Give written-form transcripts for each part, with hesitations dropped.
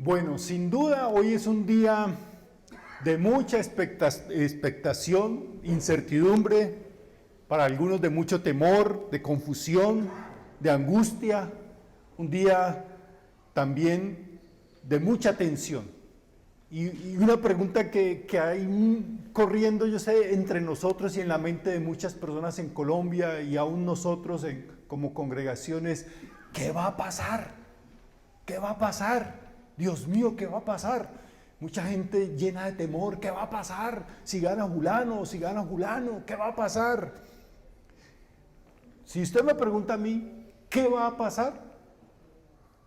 Bueno, sin duda hoy es un día de mucha expectación, incertidumbre, para algunos de mucho temor, de confusión, de angustia, un día también de mucha tensión. Y una pregunta que hay corriendo, yo sé, entre nosotros y en la mente de muchas personas en Colombia y aún nosotros como congregaciones, ¿qué va a pasar? ¿Qué va a pasar? Dios mío, ¿qué va a pasar? Mucha gente llena de temor, ¿qué va a pasar? Si gana Julano, si gana Julano, ¿qué va a pasar? Si usted me pregunta a mí, ¿qué va a pasar?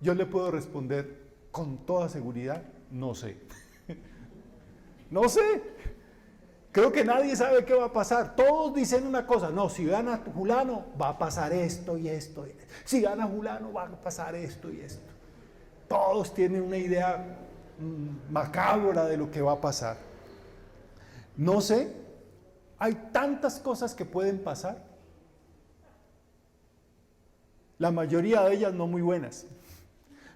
Yo le puedo responder con toda seguridad, no sé. No sé. Creo que nadie sabe qué va a pasar. Todos dicen una cosa, no, si gana Julano va a pasar esto y esto. Si gana Julano va a pasar esto y esto. Todos tienen una idea macabra de lo que va a pasar. No sé, hay tantas cosas que pueden pasar. La mayoría de ellas no muy buenas.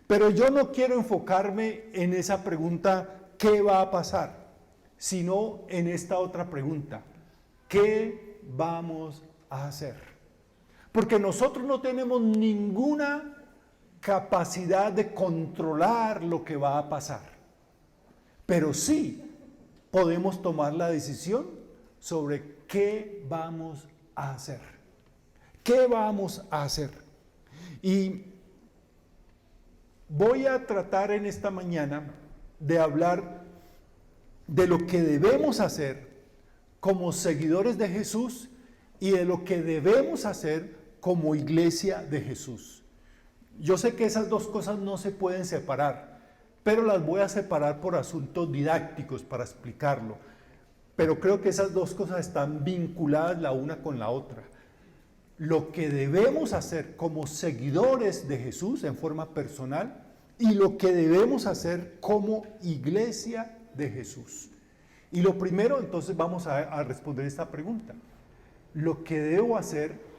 Pero yo no quiero enfocarme en esa pregunta, ¿qué va a pasar? Sino en esta otra pregunta, ¿qué vamos a hacer? Porque nosotros no tenemos ninguna capacidad de controlar lo que va a pasar, pero sí podemos tomar la decisión sobre qué vamos a hacer. ¿Qué vamos a hacer? Y voy a tratar en esta mañana de hablar de lo que debemos hacer como seguidores de Jesús y de lo que debemos hacer como iglesia de Jesús. Yo sé que esas dos cosas no se pueden separar, pero las voy a separar por asuntos didácticos para explicarlo. Pero creo que esas dos cosas están vinculadas la una con la otra. Lo que debemos hacer como seguidores de Jesús en forma personal y lo que debemos hacer como iglesia de Jesús. Y lo primero, entonces vamos a responder esta pregunta. Lo que debo hacer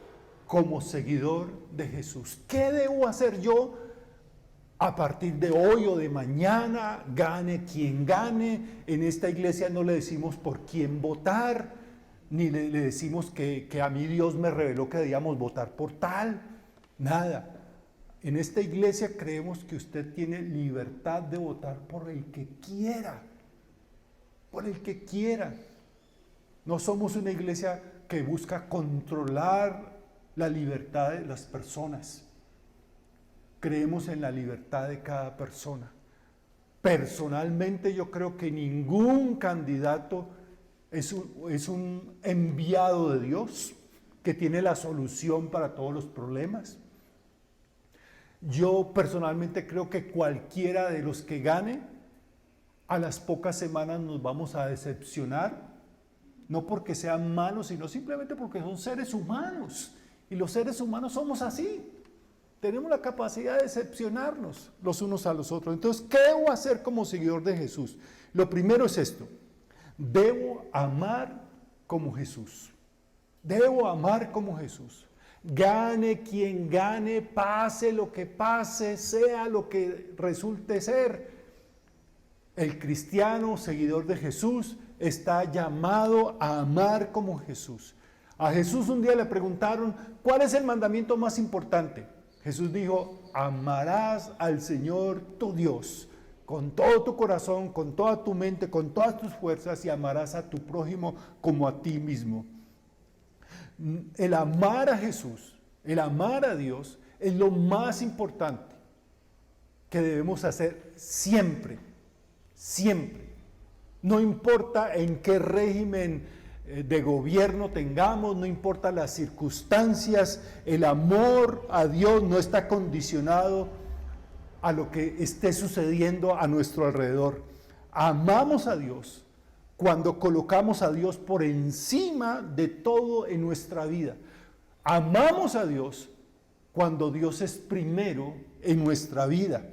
como seguidor de Jesús. ¿Qué debo hacer yo a partir de hoy o de mañana? Gane quien gane. En esta iglesia no le decimos por quién votar, ni le decimos que a mí Dios me reveló que debíamos votar por tal. Nada. En esta iglesia creemos que usted tiene libertad de votar por el que quiera. Por el que quiera. No somos una iglesia que busca controlar la libertad de las personas. Creemos en la libertad de cada persona. Personalmente yo creo que ningún candidato es un enviado de Dios que tiene la solución para todos los problemas. Yo personalmente creo que cualquiera de los que gane, a las pocas semanas nos vamos a decepcionar, no porque sean malos, sino simplemente porque son seres humanos. Y los seres humanos somos así. Tenemos la capacidad de decepcionarnos los unos a los otros. Entonces, ¿qué debo hacer como seguidor de Jesús? Lo primero es esto. Debo amar como Jesús. Debo amar como Jesús. Gane quien gane, pase lo que pase, sea lo que resulte ser. El cristiano, seguidor de Jesús, está llamado a amar como Jesús. A Jesús un día le preguntaron, ¿cuál es el mandamiento más importante? Jesús dijo, amarás al Señor tu Dios con todo tu corazón, con toda tu mente, con todas tus fuerzas y amarás a tu prójimo como a ti mismo. El amar a Jesús, el amar a Dios es lo más importante que debemos hacer siempre, siempre. No importa en qué régimen de gobierno tengamos, no importa las circunstancias, el amor a Dios no está condicionado a lo que esté sucediendo a nuestro alrededor. Amamos a Dios cuando colocamos a Dios por encima de todo en nuestra vida. Amamos a Dios cuando Dios es primero en nuestra vida.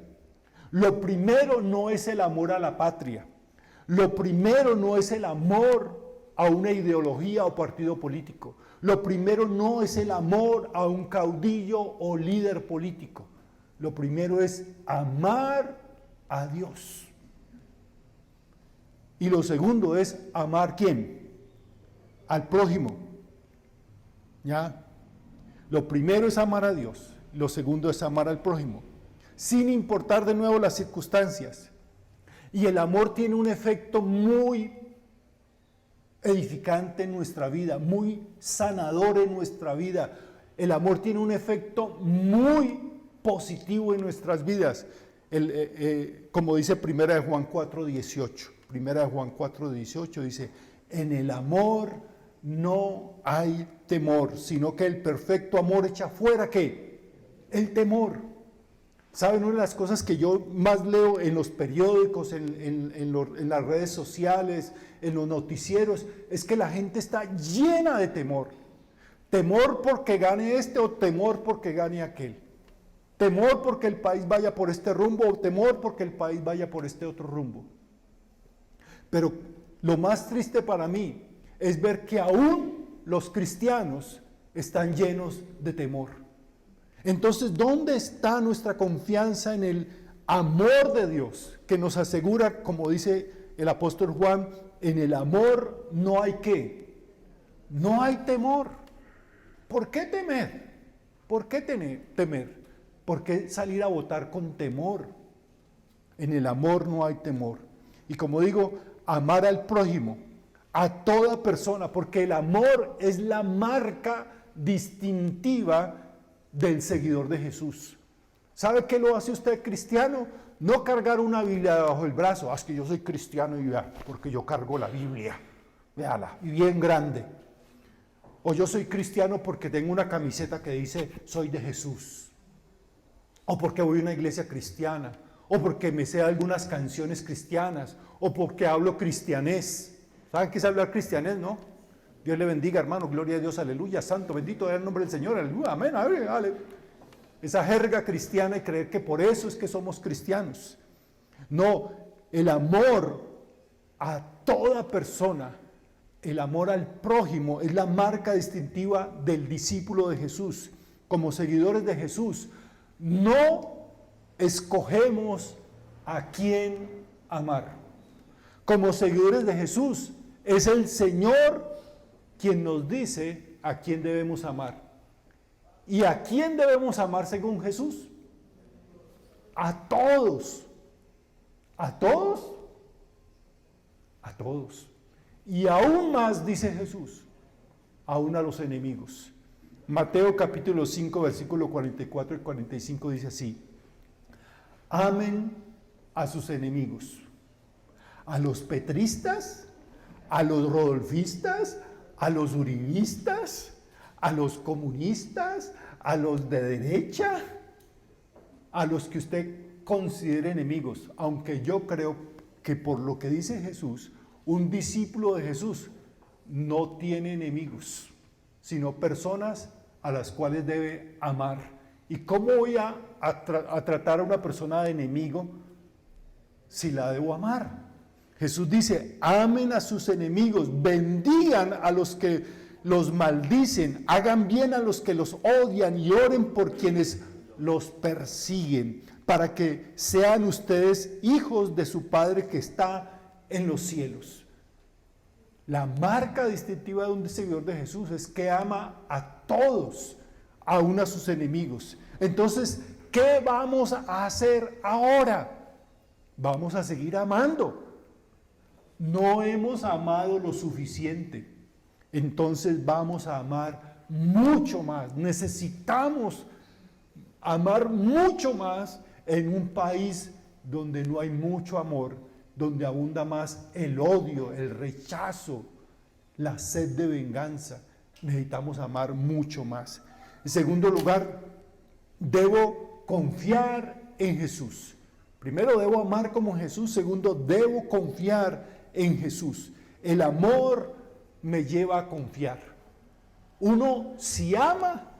Lo primero no es el amor a la patria. Lo primero no es el amor a una ideología o partido político. Lo primero no es el amor a un caudillo o líder político. Lo primero es amar a Dios. Y lo segundo es amar ¿quién? Al prójimo. ¿Ya? Lo primero es amar a Dios, lo segundo es amar al prójimo, sin importar de nuevo las circunstancias. Y el amor tiene un efecto muy edificante en nuestra vida, muy sanador en nuestra vida. El amor tiene un efecto muy positivo en nuestras vidas. Como dice 1 de Juan 4:18. 1 de Juan 4:18 dice, en el amor no hay temor, sino que el perfecto amor echa fuera, ¿qué? El temor. ¿Saben? Una de las cosas que yo más leo en los periódicos, en las redes sociales, en los noticieros, es que la gente está llena de temor. Temor porque gane este o temor porque gane aquel. Temor porque el país vaya por este rumbo o temor porque el país vaya por este otro rumbo. Pero lo más triste para mí es ver que aún los cristianos están llenos de temor. Entonces, ¿dónde está nuestra confianza en el amor de Dios? Que nos asegura, como dice el apóstol Juan, en el amor no hay ¿qué? No hay temor. ¿Por qué temer? ¿Por qué temer? ¿Por qué salir a votar con temor? En el amor no hay temor. Y como digo, amar al prójimo, a toda persona, porque el amor es la marca distintiva del seguidor de Jesús. ¿Sabe qué lo hace usted cristiano? No cargar una Biblia debajo del brazo. Es que yo soy cristiano y vea, porque yo cargo la Biblia. Véala, y bien grande. O yo soy cristiano porque tengo una camiseta que dice soy de Jesús. O porque voy a una iglesia cristiana. O porque me sé algunas canciones cristianas. O porque hablo cristianés. ¿Saben qué es hablar cristianés, no? Dios le bendiga, hermano, gloria a Dios, aleluya, santo, bendito sea el nombre del Señor, aleluya, amén, aleluya. Esa jerga cristiana y creer que por eso es que somos cristianos. No, el amor a toda persona, el amor al prójimo es la marca distintiva del discípulo de Jesús. Como seguidores de Jesús, no escogemos a quién amar. Como seguidores de Jesús, es el Señor quien nos dice a quién debemos amar. ¿Y a quién debemos amar según Jesús? A todos. ¿A todos? A todos. Y aún más, dice Jesús, aún a los enemigos. Mateo capítulo 5, versículo 44 y 45 dice así: amen a sus enemigos, a los petristas, a los rodolfistas, a los uribistas, a los comunistas, a los de derecha, a los que usted considere enemigos, aunque yo creo que por lo que dice Jesús, un discípulo de Jesús no tiene enemigos, sino personas a las cuales debe amar. ¿Y cómo voy a tratar a una persona de enemigo si la debo amar? Jesús dice, amen a sus enemigos, bendigan a los que los maldicen, hagan bien a los que los odian y oren por quienes los persiguen, para que sean ustedes hijos de su Padre que está en los cielos. La marca distintiva de un seguidor de Jesús es que ama a todos, aun a sus enemigos. Entonces, ¿qué vamos a hacer ahora? Vamos a seguir amando. No hemos amado lo suficiente, entonces vamos a amar mucho más. Necesitamos amar mucho más en un país donde no hay mucho amor, donde abunda más el odio, el rechazo, la sed de venganza. Necesitamos amar mucho más. En segundo lugar, debo confiar en Jesús. Primero, debo amar como Jesús. Segundo, debo confiar en Jesús. El amor me lleva a confiar. Uno, si ama,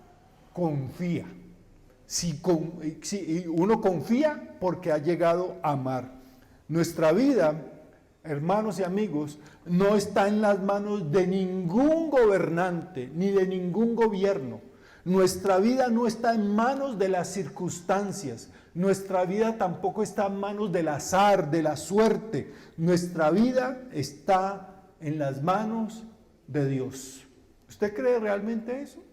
confía. Uno confía porque ha llegado a amar. Nuestra vida, hermanos y amigos, no está en las manos de ningún gobernante ni de ningún gobierno. Nuestra vida no está en manos de las circunstancias. Nuestra vida tampoco está en manos del azar, de la suerte. Nuestra vida está en las manos de Dios. ¿Usted cree realmente eso?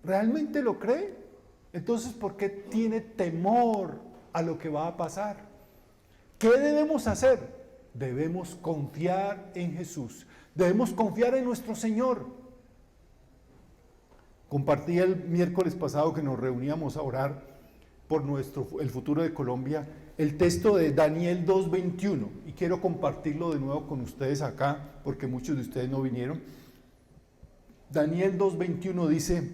¿Realmente lo cree? Entonces, ¿por qué tiene temor a lo que va a pasar? ¿Qué debemos hacer? Debemos confiar en Jesús. Debemos confiar en nuestro Señor. Compartí el miércoles pasado que nos reuníamos a orar por el futuro de Colombia, el texto de Daniel 2:21, y quiero compartirlo de nuevo con ustedes acá, porque muchos de ustedes no vinieron. Daniel 2:21 dice: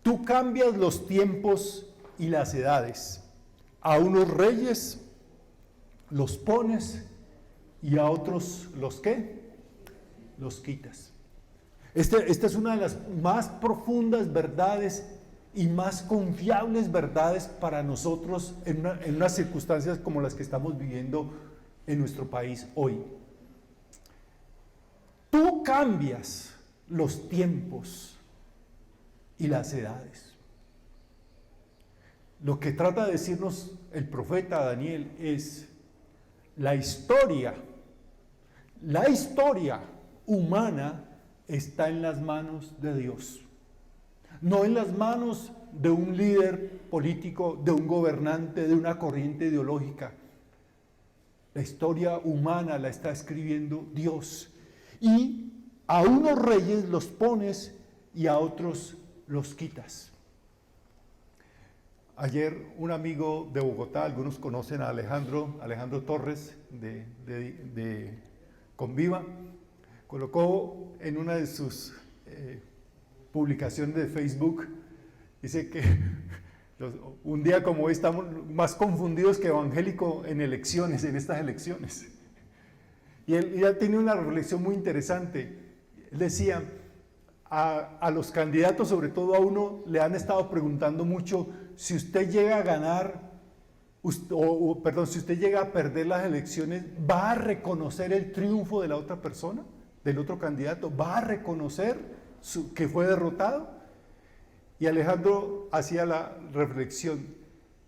tú cambias los tiempos y las edades, a unos reyes los pones y a otros los ¿qué? Los quitas. Esta es una de las más profundas verdades y más confiables verdades para nosotros en unas circunstancias como las que estamos viviendo en nuestro país hoy. Tú cambias los tiempos y las edades. Lo que trata de decirnos el profeta Daniel es: la historia humana está en las manos de Dios, no en las manos de un líder político, de un gobernante, de una corriente ideológica. La historia humana la está escribiendo Dios, y a unos reyes los pones y a otros los quitas. Ayer un amigo de Bogotá, algunos conocen a Alejandro Torres de Conviva, colocó en una de sus publicaciones de Facebook, dice que un día como hoy estamos más confundidos que evangélico en estas elecciones. Y él tiene una reflexión muy interesante. Él decía, a los candidatos, sobre todo a uno, le han estado preguntando mucho: si usted llega a ganar, si usted llega a perder las elecciones, ¿va a reconocer el triunfo de la otra persona, del otro candidato? ¿Va a reconocer que fue derrotado? Y Alejandro hacía la reflexión: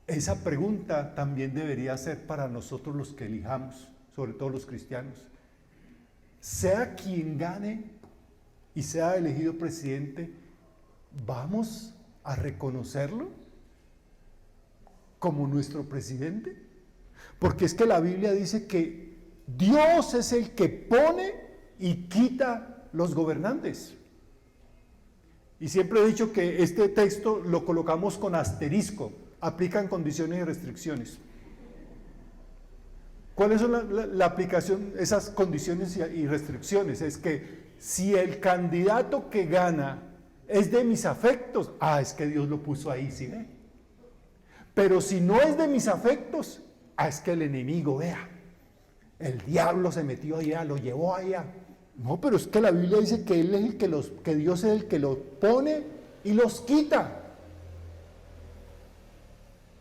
esa pregunta también debería ser para nosotros los que elijamos, sobre todo los cristianos. Sea quien gane y sea elegido presidente, ¿vamos a reconocerlo como nuestro presidente? Porque es que la Biblia dice que Dios es el que pone y quita los gobernantes. Y siempre he dicho que este texto lo colocamos con asterisco, aplican condiciones y restricciones. ¿Cuáles son la aplicación, esas condiciones y restricciones? Es que si el candidato que gana es de mis afectos, es que Dios lo puso ahí, ¿sí ve? Pero si no es de mis afectos, es que el enemigo, vea, el diablo se metió allá, lo llevó allá. No, pero es que la Biblia dice que Él es que Dios es el que los pone y los quita.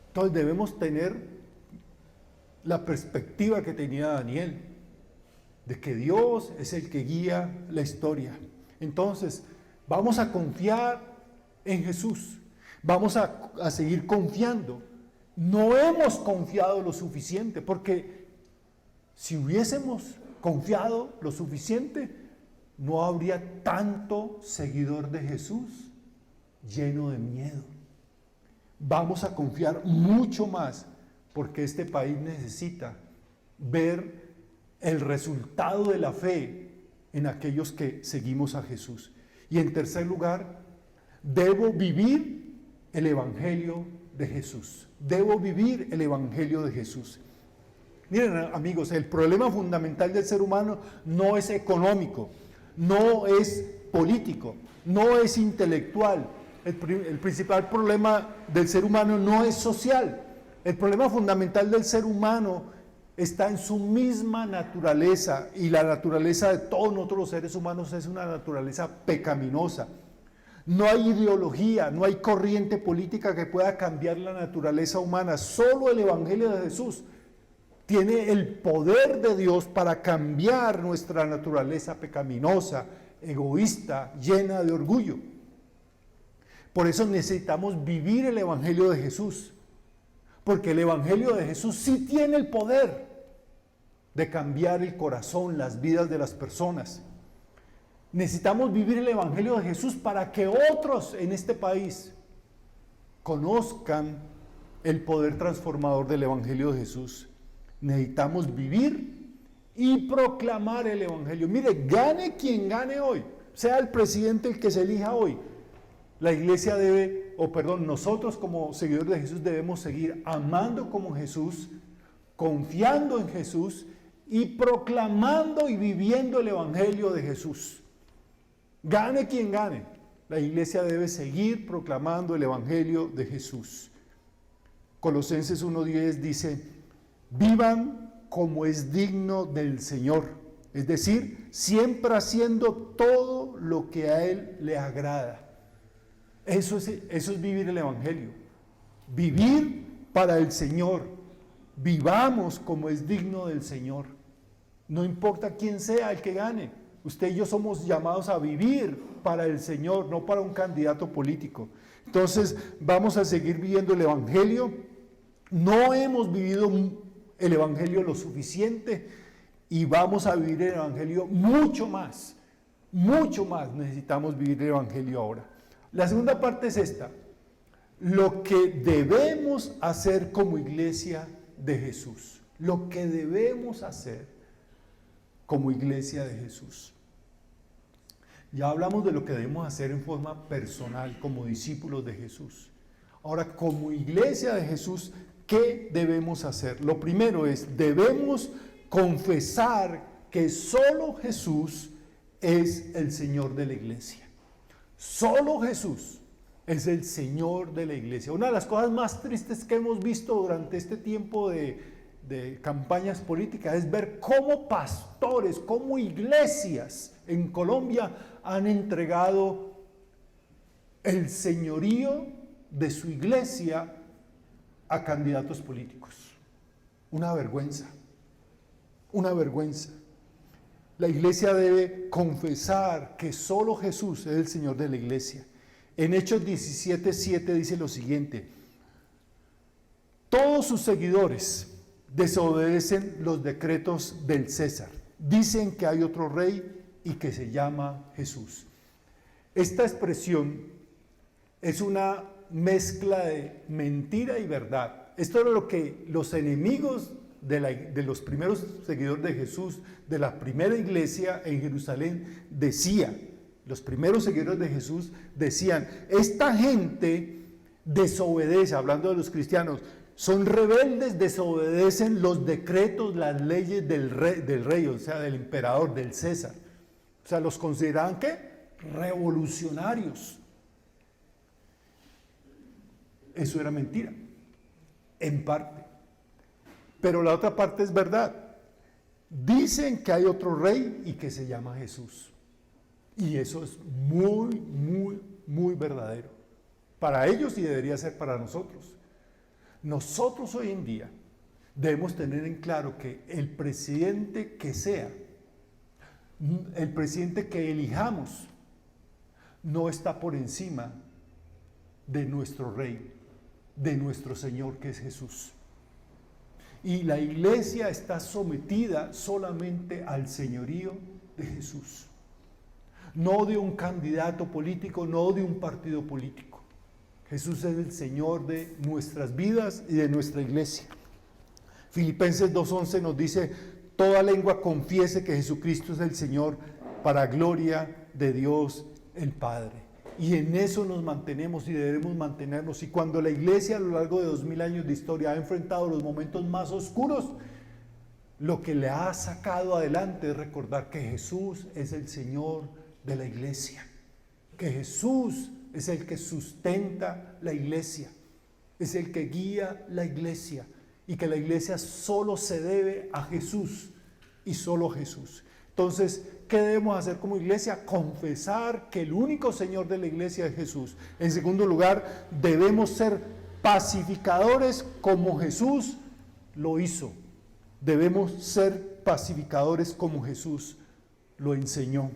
Entonces debemos tener la perspectiva que tenía Daniel, de que Dios es el que guía la historia. Entonces, vamos a confiar en Jesús, vamos a seguir confiando. No hemos confiado lo suficiente, porque si hubiésemos confiado lo suficiente, no habría tanto seguidor de Jesús lleno de miedo. Vamos a confiar mucho más, porque este país necesita ver el resultado de la fe en aquellos que seguimos a Jesús. Y en tercer lugar, debo vivir el Evangelio de Jesús. Debo vivir el Evangelio de Jesús. Miren, amigos, el problema fundamental del ser humano no es económico, no es político, no es intelectual. El principal problema del ser humano no es social. El problema fundamental del ser humano está en su misma naturaleza, y la naturaleza de todos nosotros los seres humanos es una naturaleza pecaminosa. No hay ideología, no hay corriente política que pueda cambiar la naturaleza humana. Solo el Evangelio de Jesús tiene el poder de Dios para cambiar nuestra naturaleza pecaminosa, egoísta, llena de orgullo. Por eso necesitamos vivir el Evangelio de Jesús, porque el Evangelio de Jesús sí tiene el poder de cambiar el corazón, las vidas de las personas. Necesitamos vivir el Evangelio de Jesús para que otros en este país conozcan el poder transformador del Evangelio de Jesús. Necesitamos vivir y proclamar el Evangelio. Mire, gane quien gane hoy, sea el presidente el que se elija hoy, la iglesia nosotros como seguidores de Jesús debemos seguir amando como Jesús, confiando en Jesús y proclamando y viviendo el Evangelio de Jesús. Gane quien gane, la iglesia debe seguir proclamando el Evangelio de Jesús. Colosenses 1:10 dice, vivan como es digno del Señor, es decir, siempre haciendo todo lo que a Él le agrada. Eso es vivir el Evangelio, vivir para el Señor. Vivamos como es digno del Señor. No importa quién sea el que gane, usted y yo somos llamados a vivir para el Señor, no para un candidato político. Entonces vamos a seguir viviendo el Evangelio. No hemos vivido el Evangelio lo suficiente y vamos a vivir el Evangelio mucho más necesitamos vivir el Evangelio ahora. La segunda parte es esta: lo que debemos hacer como iglesia de Jesús. Lo que debemos hacer como iglesia de Jesús. Ya hablamos de lo que debemos hacer en forma personal como discípulos de Jesús. Ahora, como iglesia de Jesús, ¿qué debemos hacer? Lo primero es, debemos confesar que solo Jesús es el Señor de la iglesia. Solo Jesús es el Señor de la iglesia. Una de las cosas más tristes que hemos visto durante este tiempo de campañas políticas es ver cómo pastores, cómo iglesias en Colombia han entregado el señorío de su iglesia a candidatos políticos. Una vergüenza, una vergüenza. La iglesia debe confesar que solo Jesús es el Señor de la iglesia. En Hechos 17:7 dice lo siguiente: todos sus seguidores desobedecen los decretos del César. Dicen que hay otro rey y que se llama Jesús. Esta expresión es una mezcla de mentira y verdad. Esto era lo que los enemigos de los primeros seguidores de Jesús, de la primera iglesia en Jerusalén, decían. Los primeros seguidores de Jesús decían: esta gente desobedece, hablando de los cristianos, son rebeldes, desobedecen los decretos, las leyes del rey, o sea, del emperador, del César. O sea, los consideraban, ¿qué? Revolucionarios. Eso era mentira, en parte. Pero la otra parte es verdad. Dicen que hay otro rey y que se llama Jesús. Y eso es muy, muy, muy verdadero. Para ellos y debería ser para nosotros. Nosotros hoy en día debemos tener en claro que el presidente que sea, el presidente que elijamos, no está por encima de nuestro rey, de nuestro Señor que es Jesús. Y la iglesia está sometida solamente al señorío de Jesús. No de un candidato político, no de un partido político. Jesús es el Señor de nuestras vidas y de nuestra iglesia. Filipenses 2:11 nos dice: toda lengua confiese que Jesucristo es el Señor, para gloria de Dios el Padre. Y en eso nos mantenemos y debemos mantenernos. Y cuando la iglesia a lo largo de 2000 años de historia ha enfrentado los momentos más oscuros, lo que le ha sacado adelante es recordar que Jesús es el Señor de la iglesia, que Jesús es el que sustenta la iglesia, es el que guía la iglesia, y que la iglesia solo se debe a Jesús y solo a Jesús. Entonces, ¿qué debemos hacer como iglesia? Confesar que el único Señor de la iglesia es Jesús. En segundo lugar, debemos ser pacificadores como Jesús lo hizo. Debemos ser pacificadores como Jesús lo enseñó.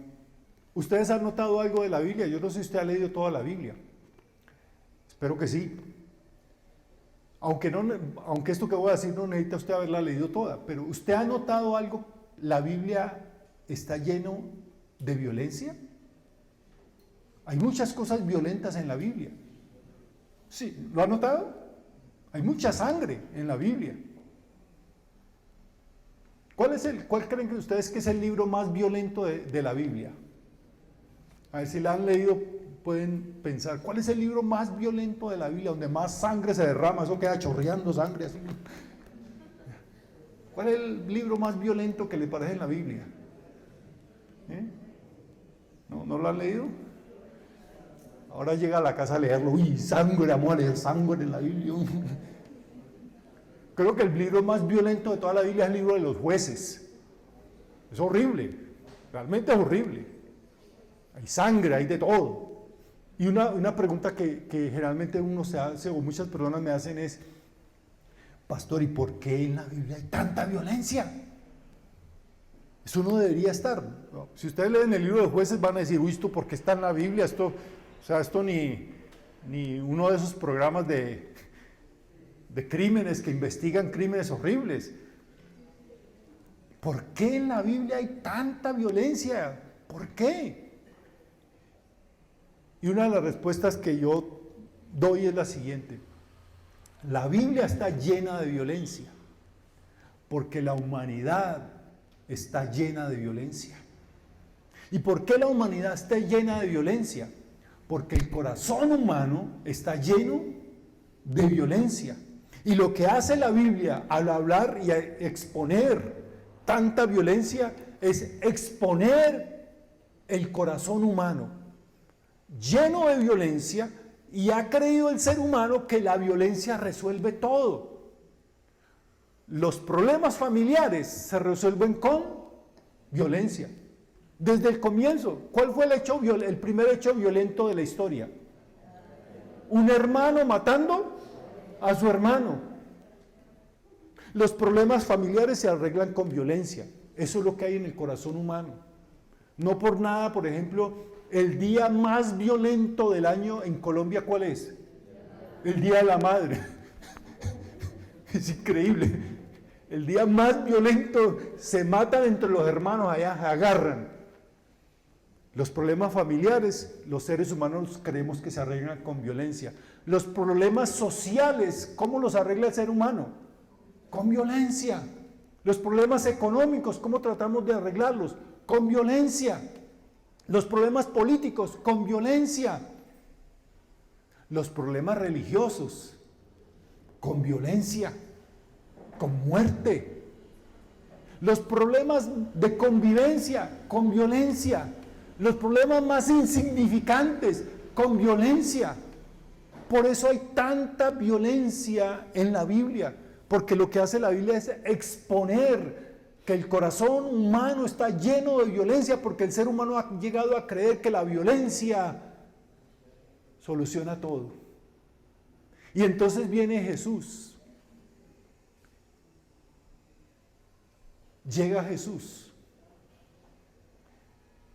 Ustedes han notado algo de la Biblia. Yo no sé si usted ha leído toda la Biblia, Espero que sí. Aunque esto que voy a decir no necesita usted haberla leído toda, pero ¿usted ha notado algo? ¿La Biblia está lleno de violencia? Hay muchas cosas violentas en la Biblia. Sí, ¿lo ha notado? Hay mucha sangre en la Biblia. ¿Cuál creen que ustedes que es el libro más violento de la Biblia? A ver si la han leído, pueden pensar, ¿cuál es el libro más violento de la Biblia, donde más sangre se derrama, eso queda chorreando sangre así? ¿Cuál es el libro más violento que le parece en la Biblia? ¿No lo han leído? Ahora llega a la casa a leerlo, uy, sangre, vamos a leer sangre en la Biblia. Creo que el libro más violento de toda la Biblia es el libro de los Jueces. Es horrible, realmente es horrible. Hay sangre, hay de todo. Y una pregunta que generalmente uno se hace, o muchas personas me hacen es, pastor, ¿y por qué en la Biblia hay tanta violencia? Eso no debería estar. Si ustedes leen el libro de Jueces van a decir, uy, ¿esto por qué está en la Biblia? Esto ni uno de esos programas de crímenes que investigan crímenes horribles. ¿Por qué en la Biblia hay tanta violencia? ¿Por qué? Y una de las respuestas que yo doy es la siguiente. La Biblia está llena de violencia porque la humanidad está llena de violencia. ¿Y por qué la humanidad está llena de violencia? Porque el corazón humano está lleno de violencia. Y lo que hace la Biblia al hablar y a exponer tanta violencia es exponer el corazón humano lleno de violencia, y ha creído el ser humano que la violencia resuelve todo. Los problemas familiares se resuelven con violencia. Desde el comienzo, ¿cuál fue el primer hecho violento de la historia? Un hermano matando a su hermano. Los problemas familiares se arreglan con violencia. Eso es lo que hay en el corazón humano. No por nada, por ejemplo, el día más violento del año en Colombia, ¿cuál es? El Día de la Madre. Es increíble. El día más violento, se matan entre los hermanos allá, se agarran. Los problemas familiares, los seres humanos creemos que se arreglan con violencia. Los problemas sociales, ¿cómo los arregla el ser humano? Con violencia. Los problemas económicos, ¿cómo tratamos de arreglarlos? Con violencia. Los problemas políticos, con violencia. Los problemas religiosos, con violencia, con muerte. Los problemas de convivencia, con violencia. Los problemas más insignificantes, con violencia. Por eso hay tanta violencia en la Biblia, porque lo que hace la Biblia es exponer que el corazón humano está lleno de violencia, porque el ser humano ha llegado a creer que la violencia soluciona todo. Y entonces viene Jesús. Llega Jesús,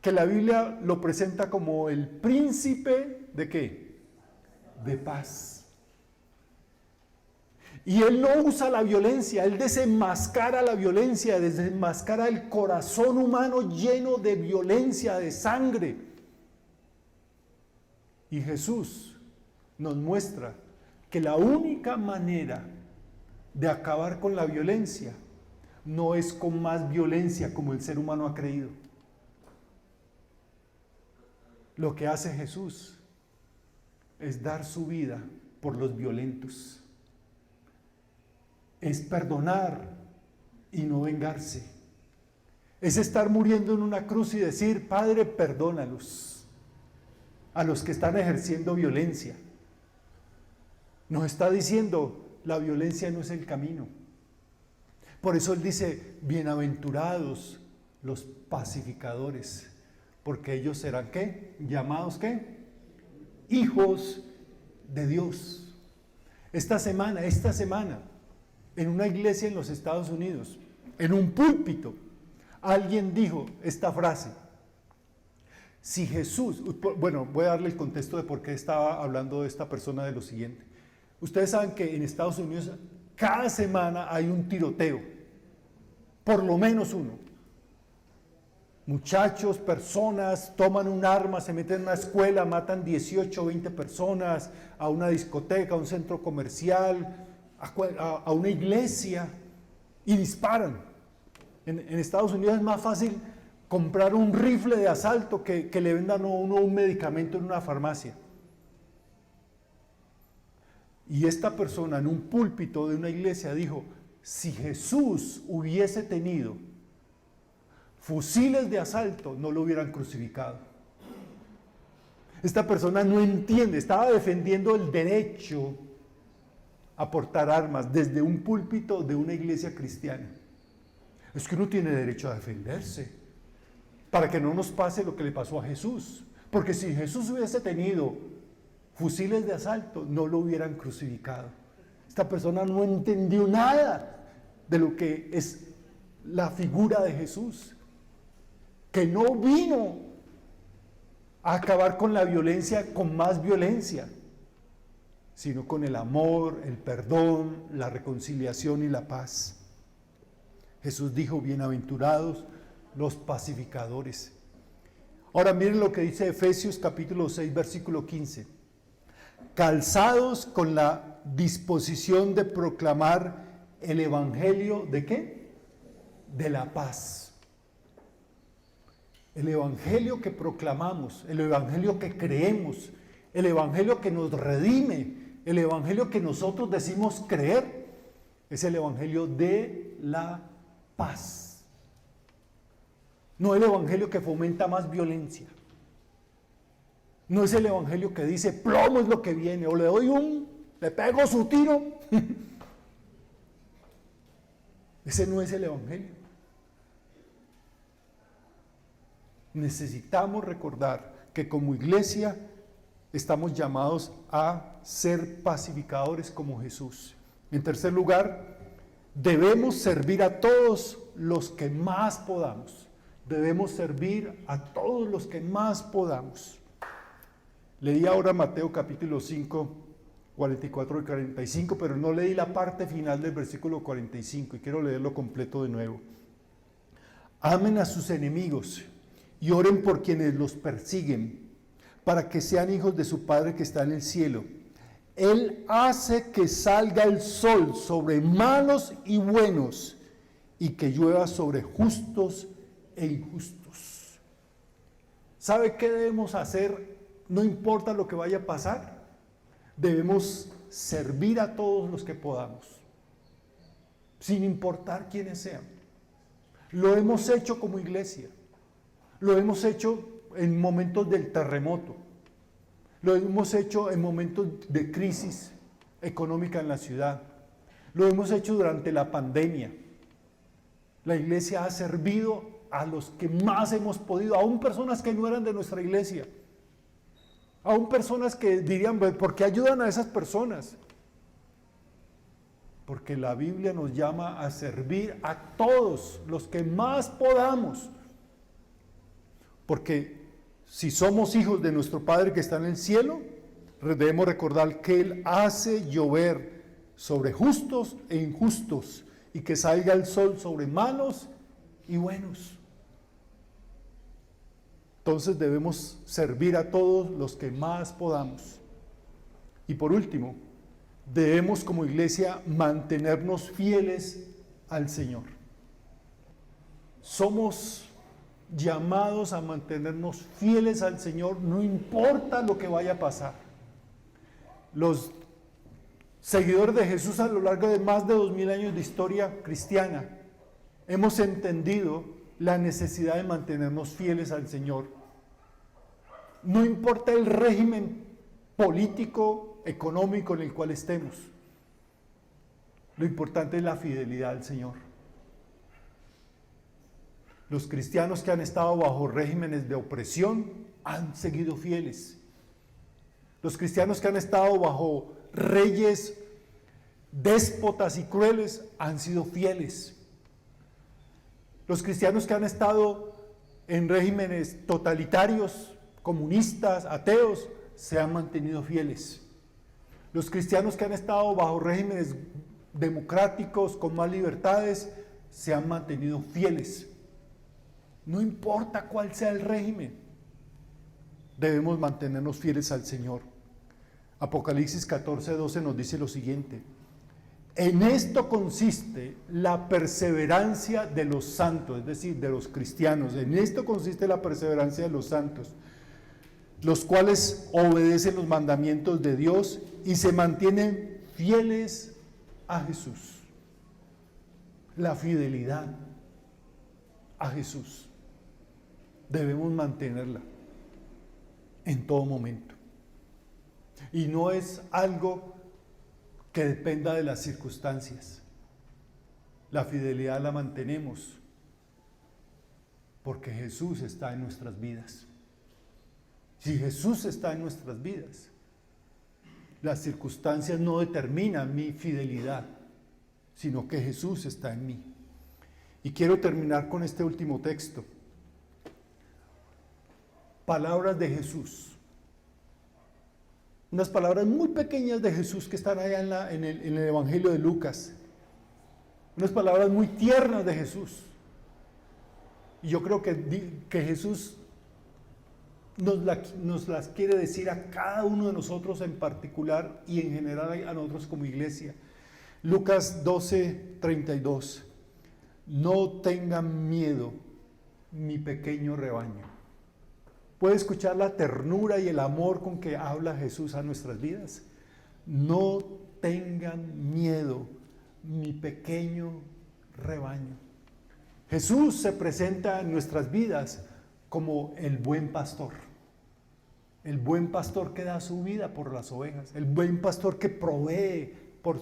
que la Biblia lo presenta como el príncipe ¿de qué? De paz. Y Él no usa la violencia, Él desenmascara la violencia, desenmascara el corazón humano lleno de violencia, de sangre. Y Jesús nos muestra que la única manera de acabar con la violencia no es con más violencia como el ser humano ha creído. Lo que hace Jesús es dar su vida por los violentos. Es perdonar y no vengarse. Es estar muriendo en una cruz y decir, Padre, perdónalos a los que están ejerciendo violencia. Nos está diciendo, la violencia no es el camino. Por eso Él dice, bienaventurados los pacificadores, porque ellos serán, ¿qué? Llamados, ¿qué? Hijos de Dios. Esta semana, en una iglesia en los Estados Unidos, en un púlpito, alguien dijo esta frase: Si Jesús, bueno, voy a darle el contexto de por qué estaba hablando de esta persona de lo siguiente. Ustedes saben que en Estados Unidos cada semana hay un tiroteo, por lo menos uno. Muchachos, personas toman un arma, se meten en una escuela, matan 18 o 20 personas, a una discoteca, a un centro comercial, a una iglesia y disparan. En Estados Unidos es más fácil comprar un rifle de asalto que le vendan a uno un medicamento en una farmacia. Y esta persona en un púlpito de una iglesia dijo, si Jesús hubiese tenido fusiles de asalto, no lo hubieran crucificado. Esta persona no entiende, estaba defendiendo el derecho a portar armas desde un púlpito de una iglesia cristiana. Es que uno tiene derecho a defenderse, para que no nos pase lo que le pasó a Jesús. Porque si Jesús hubiese tenido fusiles de asalto, no lo hubieran crucificado. Esta persona no entendió nada de lo que es la figura de Jesús, que no vino a acabar con la violencia con más violencia, sino con el amor, el perdón, la reconciliación y la paz. Jesús dijo, bienaventurados los pacificadores. Ahora miren lo que dice Efesios capítulo 6, versículo 15. Calzados con la disposición de proclamar el evangelio ¿de qué? De la paz. El evangelio que proclamamos, el evangelio que creemos, el evangelio que nos redime, el evangelio que nosotros decimos creer, es el evangelio de la paz. No el evangelio que fomenta más violencia. No es el evangelio que dice plomo es lo que viene, o le pego su tiro. Ese no es el evangelio. Necesitamos recordar que como iglesia estamos llamados a ser pacificadores como Jesús. En tercer lugar, debemos servir a todos los que más podamos. Debemos servir a todos los que más podamos. Leí ahora Mateo capítulo 5, 44 y 45, pero no leí la parte final del versículo 45 y quiero leerlo completo de nuevo. Amen a sus enemigos y oren por quienes los persiguen, para que sean hijos de su Padre que está en el cielo. Él hace que salga el sol sobre malos y buenos, y que llueva sobre justos e injustos. ¿Sabe qué debemos hacer? No importa lo que vaya a pasar, debemos servir a todos los que podamos, sin importar quiénes sean. Lo hemos hecho como iglesia, lo hemos hecho en momentos del terremoto, lo hemos hecho en momentos de crisis económica en la ciudad, lo hemos hecho durante la pandemia. La iglesia ha servido a los que más hemos podido, aún personas que no eran de nuestra iglesia, aún personas que dirían, ¿por qué ayudan a esas personas? Porque la Biblia nos llama a servir a todos los que más podamos. Porque si somos hijos de nuestro Padre que está en el cielo, debemos recordar que Él hace llover sobre justos e injustos y que salga el sol sobre malos y buenos. Entonces debemos servir a todos los que más podamos. Y por último, debemos como iglesia mantenernos fieles al Señor. Somos llamados a mantenernos fieles al Señor, no importa lo que vaya a pasar. Los seguidores de Jesús a lo largo de más de 2000 años de historia cristiana hemos entendido la necesidad de mantenernos fieles al Señor. No importa el régimen político, económico en el cual estemos. Lo importante es la fidelidad al Señor. Los cristianos que han estado bajo regímenes de opresión han seguido fieles. Los cristianos que han estado bajo reyes déspotas y crueles han sido fieles. Los cristianos que han estado en regímenes totalitarios, comunistas, ateos, se han mantenido fieles. Los cristianos que han estado bajo regímenes democráticos, con más libertades, se han mantenido fieles. No importa cuál sea el régimen, debemos mantenernos fieles al Señor. Apocalipsis 14:12 nos dice lo siguiente: en esto consiste la perseverancia de los santos, es decir, de los cristianos. En esto consiste la perseverancia de los santos, los cuales obedecen los mandamientos de Dios y se mantienen fieles a Jesús. La fidelidad a Jesús debemos mantenerla en todo momento. Y no es algo que dependa de las circunstancias. La fidelidad la mantenemos porque Jesús está en nuestras vidas. Si Jesús está en nuestras vidas, las circunstancias no determinan mi fidelidad, sino que Jesús está en mí. Y quiero terminar con este último texto. Palabras de Jesús. Unas palabras muy pequeñas de Jesús que están allá en el Evangelio de Lucas. Unas palabras muy tiernas de Jesús. Y yo creo que Jesús nos las quiere decir a cada uno de nosotros en particular y en general a nosotros como iglesia. Lucas 12:32. No tengan miedo, mi pequeño rebaño. ¿Puede escuchar la ternura y el amor con que habla Jesús a nuestras vidas? No tengan miedo, mi pequeño rebaño. Jesús se presenta en nuestras vidas como el buen pastor. El buen pastor que da su vida por las ovejas. El buen pastor que provee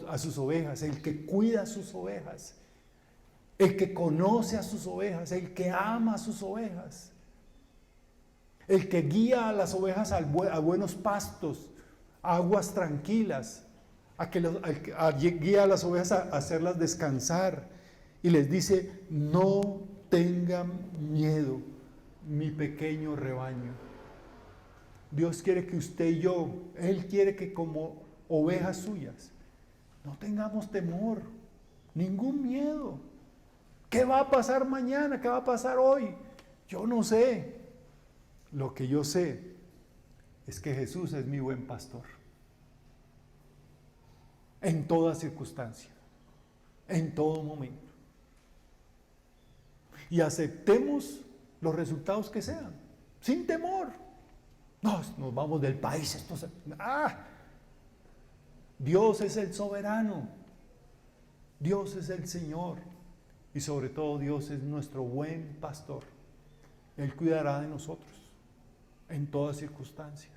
a sus ovejas. El que cuida a sus ovejas. El que conoce a sus ovejas. El que ama a sus ovejas. El que guía a las ovejas a buenos pastos, a aguas tranquilas, guía a las ovejas a hacerlas descansar. Y les dice, no tengan miedo, mi pequeño rebaño. Dios quiere que usted y yo, Él quiere que como ovejas suyas, no tengamos temor, ningún miedo. ¿Qué va a pasar mañana? ¿Qué va a pasar hoy? Yo no sé. Lo que yo sé es que Jesús es mi buen pastor. En toda circunstancia, en todo momento. Y aceptemos los resultados que sean, sin temor. Nos vamos del país. Dios es el soberano. Dios es el Señor. Y sobre todo Dios es nuestro buen pastor. Él cuidará de nosotros en todas circunstancias.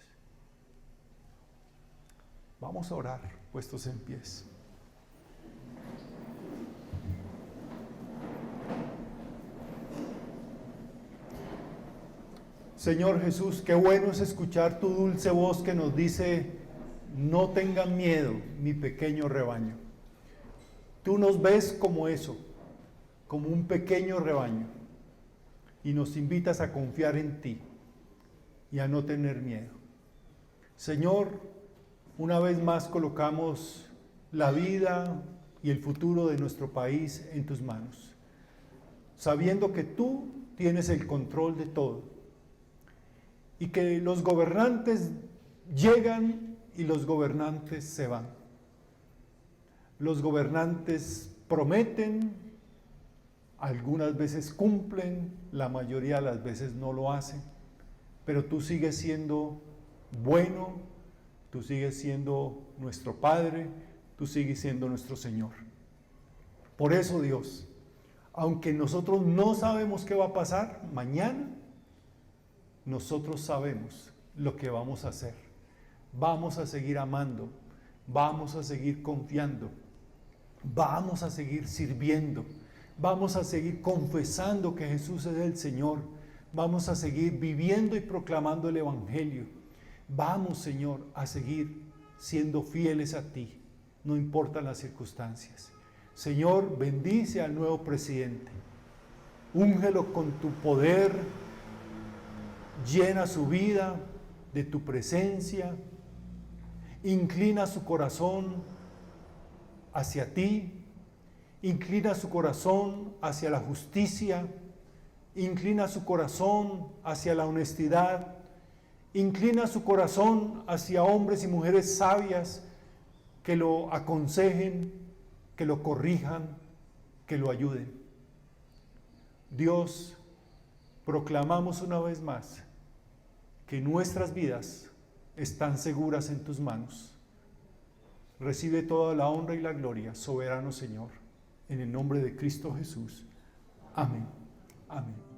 Vamos a orar, puestos en pies. Señor Jesús, qué bueno es escuchar tu dulce voz que nos dice, no tengan miedo, mi pequeño rebaño. Tú nos ves como eso, como un pequeño rebaño, y nos invitas a confiar en ti y a no tener miedo. Señor, una vez más colocamos la vida y el futuro de nuestro país en tus manos, sabiendo que tú tienes el control de todo y que los gobernantes llegan y los gobernantes se van. Los gobernantes prometen, algunas veces cumplen, la mayoría de las veces no lo hacen. Pero tú sigues siendo bueno, tú sigues siendo nuestro Padre, tú sigues siendo nuestro Señor. Por eso, Dios, aunque nosotros no sabemos qué va a pasar mañana, nosotros sabemos lo que vamos a hacer. Vamos a seguir amando, vamos a seguir confiando, vamos a seguir sirviendo, vamos a seguir confesando que Jesús es el Señor. Vamos a seguir viviendo y proclamando el Evangelio. Vamos, Señor, a seguir siendo fieles a ti, no importan las circunstancias. Señor, bendice al nuevo presidente. Úngelo con tu poder, Llena su vida de tu presencia. Inclina su corazón hacia ti. Inclina su corazón hacia la justicia. Inclina su corazón hacia la honestidad. Inclina su corazón hacia hombres y mujeres sabias que lo aconsejen, que lo corrijan, que lo ayuden. Dios, proclamamos una vez más que nuestras vidas están seguras en tus manos. Recibe toda la honra y la gloria, soberano Señor, en el nombre de Cristo Jesús. Amén. Amén.